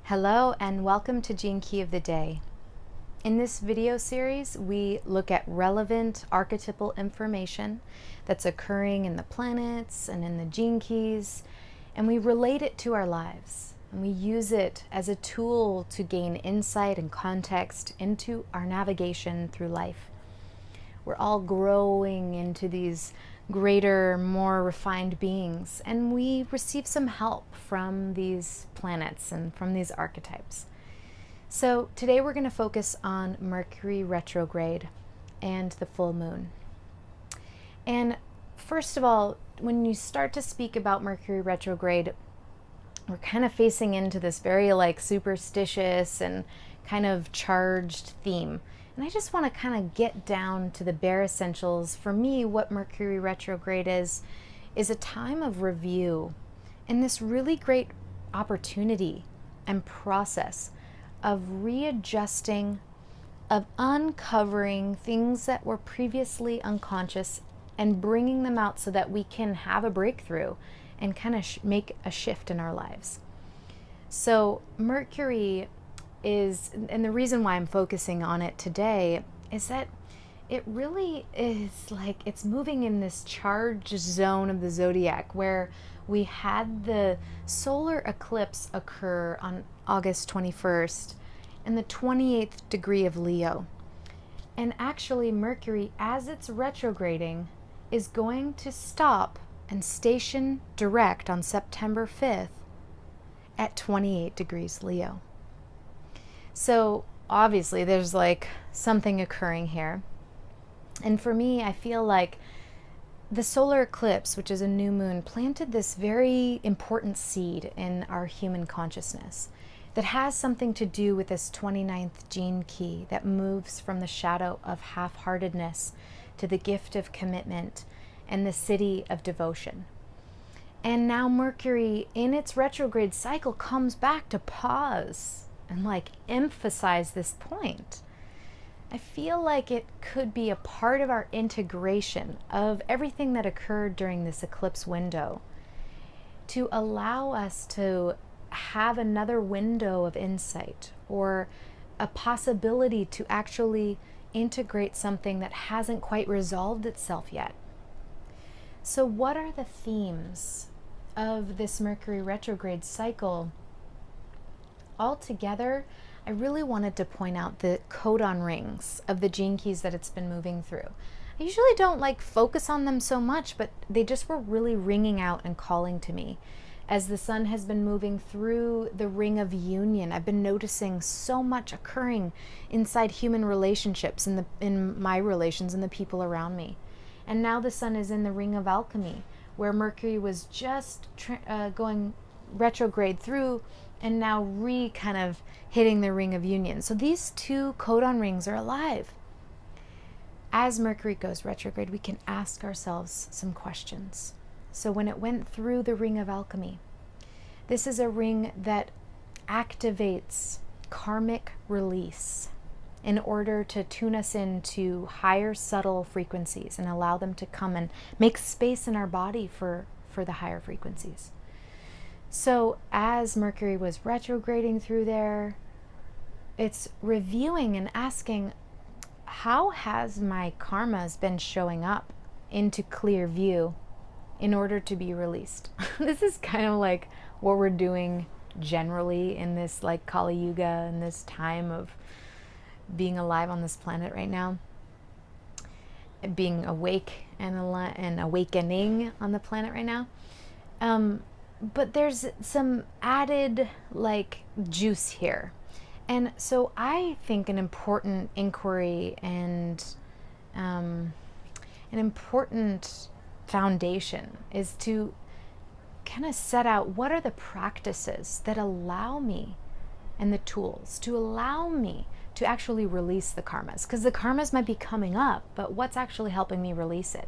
Hello and welcome to Gene Key of the Day. In this video series, we look at relevant archetypal information that's occurring in the planets and in the gene keys, and we relate it to our lives. And we use it as a tool to gain insight and context into our navigation through life. We're all growing into these greater, more refined beings, and we receive some help from these planets and from these archetypes. So today we're going to focus on Mercury Retrograde and the full moon. And first of all, when you start to speak about Mercury Retrograde, we're kind of facing into this very superstitious and kind of charged theme. And I just want to kind of get down to the bare essentials. For me, what Mercury Retrograde is a time of review and this really great opportunity and process of readjusting, of uncovering things that were previously unconscious and bringing them out so that we can have a breakthrough and kind of make a shift in our lives. So Mercury is, and the reason why I'm focusing on it today is that it really is it's moving in this charged zone of the zodiac where we had the solar eclipse occur on August 21st in the 28th degree of Leo. And actually Mercury, as it's retrograding, is going to stop and station direct on September 5th at 28 degrees Leo. So obviously there's something occurring here. And for me, I feel like the solar eclipse, which is a new moon, planted this very important seed in our human consciousness that has something to do with this 29th gene key that moves from the shadow of half-heartedness to the gift of commitment and the city of devotion. And now Mercury, in its retrograde cycle, comes back to pause and emphasize this point. I feel like it could be a part of our integration of everything that occurred during this eclipse window to allow us to have another window of insight or a possibility to actually integrate something that hasn't quite resolved itself yet. So what are the themes of this Mercury retrograde cycle? Altogether, I really wanted to point out the codon rings of the gene keys that it's been moving through. I usually don't focus on them so much, but they just were really ringing out and calling to me. As the sun has been moving through the ring of union, I've been noticing so much occurring inside human relationships, in my relations and the people around me. And now the sun is in the ring of alchemy, where Mercury was just going retrograde through and now kind of hitting the ring of union. So these two codon rings are alive. As Mercury goes retrograde, we can ask ourselves some questions. So when it went through the ring of alchemy, this is a ring that activates karmic release in order to tune us into higher subtle frequencies and allow them to come and make space in our body for the higher frequencies. So as Mercury was retrograding through there, it's reviewing and asking, how has my karmas been showing up into clear view in order to be released? This is kind of what we're doing generally in this Kali Yuga, in this time of being alive on this planet right now, being awake and awakening on the planet right now. But there's some added juice here. And so I think an important inquiry and an important foundation is to kind of set out what are the practices that allow me and the tools to allow me to actually release the karmas. Because the karmas might be coming up, but what's actually helping me release it?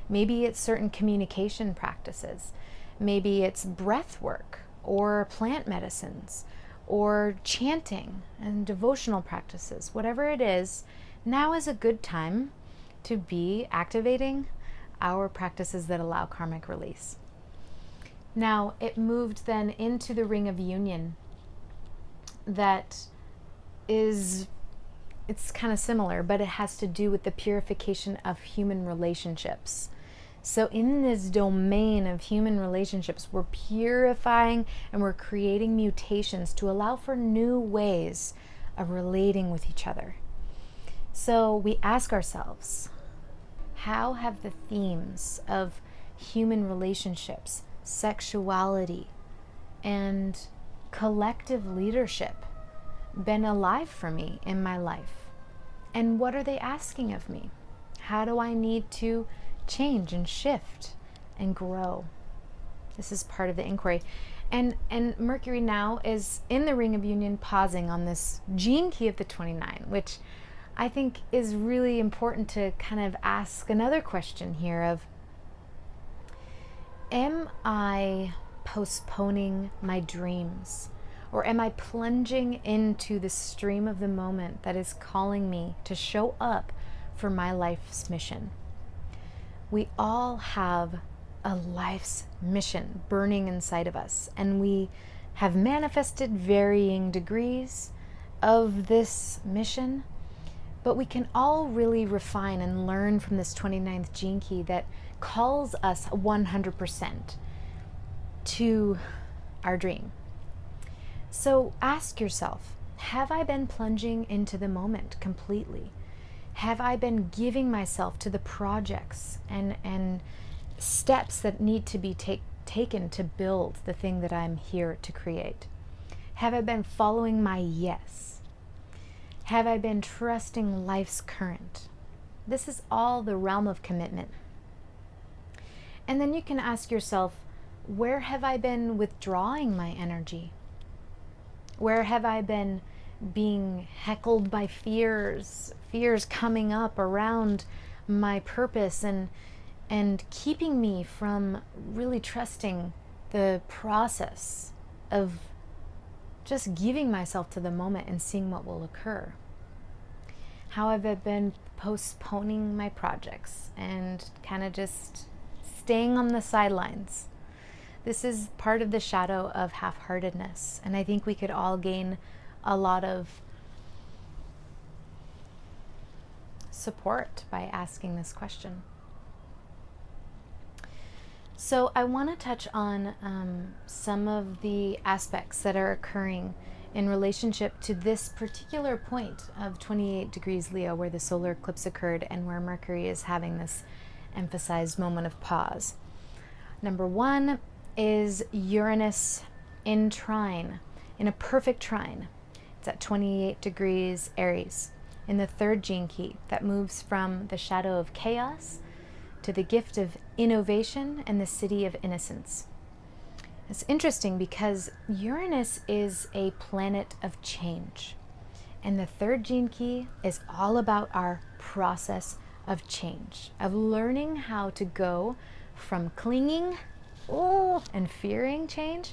Maybe it's certain communication practices. Maybe it's breath work or plant medicines or chanting and devotional practices. Whatever it is, now is a good time to be activating our practices that allow karmic release. Now, it moved then into the ring of union. that it's kind of similar, but it has to do with the purification of human relationships. So in this domain of human relationships, we're purifying and we're creating mutations to allow for new ways of relating with each other. So we ask ourselves, how have the themes of human relationships, sexuality, and collective leadership been alive for me in my life? And what are they asking of me? How do I need to change and shift and grow? This is part of the inquiry. And Mercury now is in the Ring of Union, pausing on this gene key of the 29, which I think is really important to kind of ask another question here of, am I postponing my dreams? Or am I plunging into the stream of the moment that is calling me to show up for my life's mission? We all have a life's mission burning inside of us, and we have manifested varying degrees of this mission, but we can all really refine and learn from this 29th gene key that calls us 100% to our dream. So ask yourself, have I been plunging into the moment completely? Have I been giving myself to the projects and steps that need to be taken to build the thing that I'm here to create? Have I been following my yes? Have I been trusting life's current? This is all the realm of commitment. And then you can ask yourself, where have I been withdrawing my energy? Where have I been being heckled by fears coming up around my purpose and keeping me from really trusting the process of just giving myself to the moment and seeing what will occur? How have I been postponing my projects and kind of just staying on the sidelines? This is part of the shadow of half-heartedness, and I think we could all gain a lot of support by asking this question. So I want to touch on some of the aspects that are occurring in relationship to this particular point of 28 degrees Leo, where the solar eclipse occurred and where Mercury is having this emphasized moment of pause. Number one is Uranus in trine, in a perfect trine. It's at 28 degrees Aries, in the third gene key that moves from the shadow of chaos to the gift of innovation and the city of innocence. It's interesting because Uranus is a planet of change, and the third gene key is all about our process of change, of learning how to go from clinging and fearing change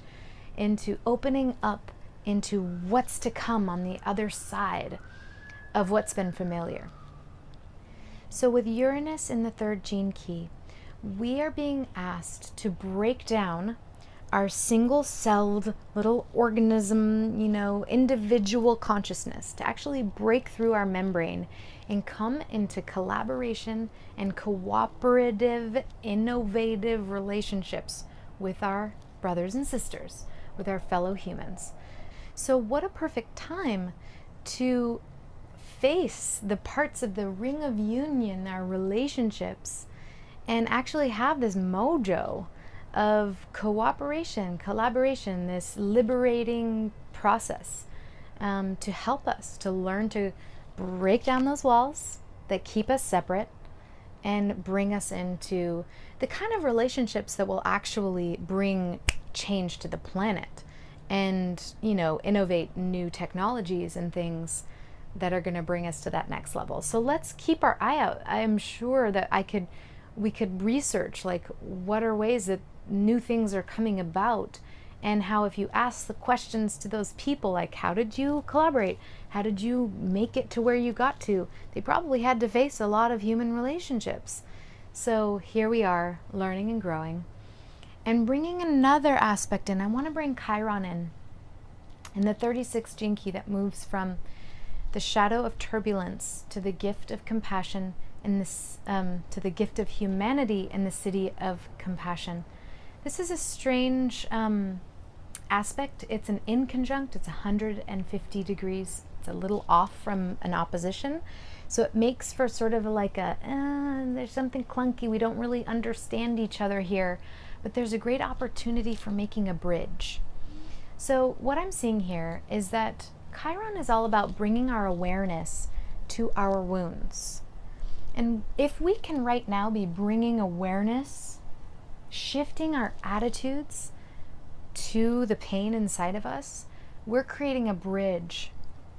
into opening up into what's to come on the other side of what's been familiar. So with Uranus in the third gene key, we are being asked to break down our single-celled little organism, individual consciousness, to actually break through our membrane and come into collaboration and cooperative, innovative relationships with our brothers and sisters, with our fellow humans. So what a perfect time to face the parts of the Ring of Union, our relationships, and actually have this mojo of cooperation, collaboration, this liberating process to help us to learn to break down those walls that keep us separate and bring us into the kind of relationships that will actually bring change to the planet and, innovate new technologies and things that are going to bring us to that next level. So let's keep our eye out. I am sure that we could research what are ways that new things are coming about, and how if you ask the questions to those people, like how did you collaborate, how did you make it to where you got to, they probably had to face a lot of human relationships. So here we are, learning and growing and bringing another aspect in. I want to bring Chiron in. And the 36th gene key that moves from the shadow of turbulence to the gift of compassion in this, to the gift of humanity in the city of compassion. This is a strange aspect. It's an inconjunct. It's 150 degrees. It's a little off from an opposition. So it makes for sort of like a, there's something clunky. We don't really understand each other here. But there's a great opportunity for making a bridge. So what I'm seeing here is that Chiron is all about bringing our awareness to our wounds. And if we can right now be bringing awareness, shifting our attitudes to the pain inside of us, we're creating a bridge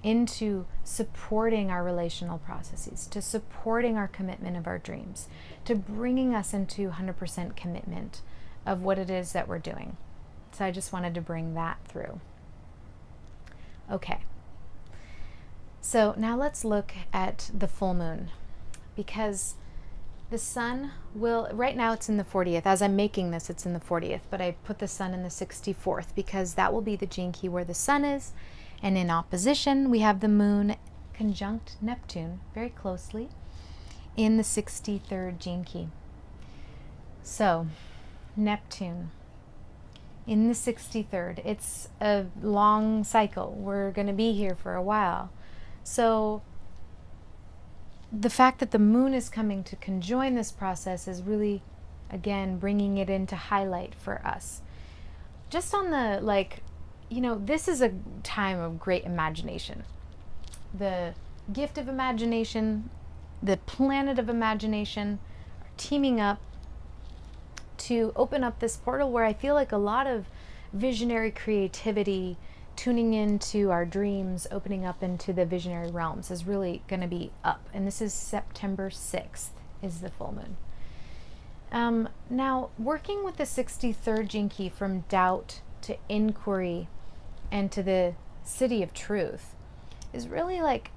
into supporting our relational processes, to supporting our commitment of our dreams, to bringing us into 100% commitment of what it is that we're doing. So I just wanted to bring that through. Okay. So now let's look at the full moon, because the sun will, right now it's in the 40th. As I'm making this, it's in the 40th, but I put the sun in the 64th because that will be the gene key where the sun is. And in opposition, we have the moon conjunct Neptune very closely in the 63rd gene key. So Neptune in the 63rd, it's a long cycle. We're going to be here for a while. So the fact that the moon is coming to conjoin this process is really, again, bringing it into highlight for us. Just on the, like, you know, this is a time of great imagination. The gift of imagination, the planet of imagination are teaming up to open up this portal where I feel like a lot of visionary creativity, tuning into our dreams, opening up into the visionary realms is really going to be up. And this is September 6th is the full moon. Now, working with the 63rd gene key from doubt to inquiry and to the city of truth is really like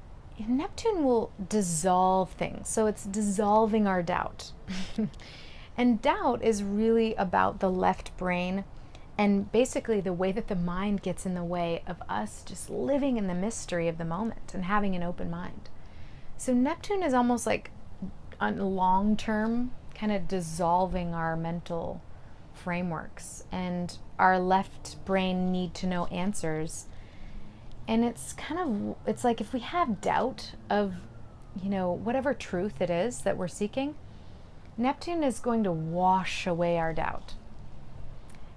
Neptune will dissolve things. So it's dissolving our doubt. And doubt is really about the left brain and basically the way that the mind gets in the way of us just living in the mystery of the moment and having an open mind. So Neptune is almost like on long term kind of dissolving our mental frameworks and our left brain need to know answers. And it's kind of, it's like if we have doubt of, you know, whatever truth it is that we're seeking, Neptune is going to wash away our doubt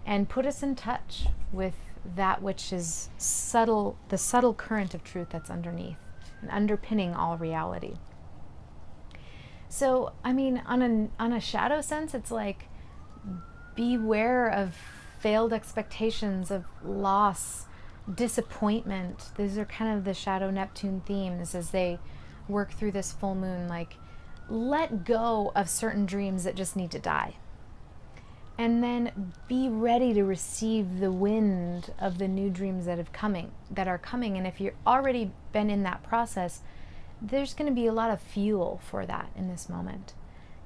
and put us in touch with that which is subtle, the subtle current of truth that's underneath and underpinning all reality. So, I mean, on a shadow sense, it's like beware of failed expectations, of loss, disappointment. These are kind of the shadow Neptune themes as they work through this full moon. Like, let go of certain dreams that just need to die. And then be ready to receive the wind of the new dreams that are coming. And if you've already been in that process, there's going to be a lot of fuel for that in this moment.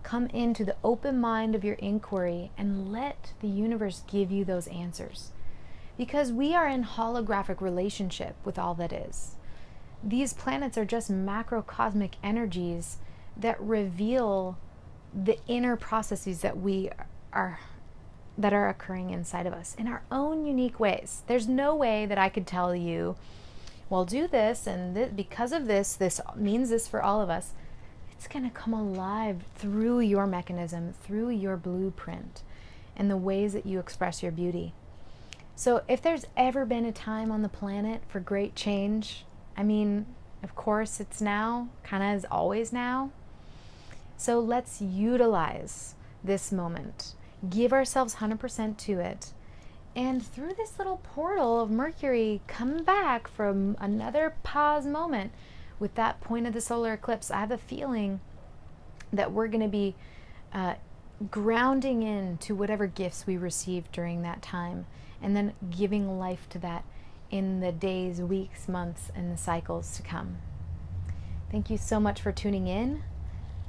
Come into the open mind of your inquiry and let the universe give you those answers. Because we are in holographic relationship with all that is. These planets are just macrocosmic energies that reveal the inner processes that are occurring inside of us in our own unique ways. There's no way that I could tell you, well, do this, and because of this means this for all of us. It's going to come alive through your mechanism, through your blueprint, and the ways that you express your beauty. So if there's ever been a time on the planet for great change, I mean, of course it's now, kind of is always now. So let's utilize this moment, give ourselves 100% to it, and through this little portal of Mercury, come back from another pause moment with that point of the solar eclipse. I have a feeling that we're going to be grounding into whatever gifts we received during that time, and then giving life to that in the days, weeks, months, and the cycles to come. Thank you so much for tuning in.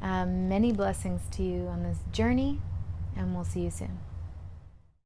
Many blessings to you on this journey, and we'll see you soon.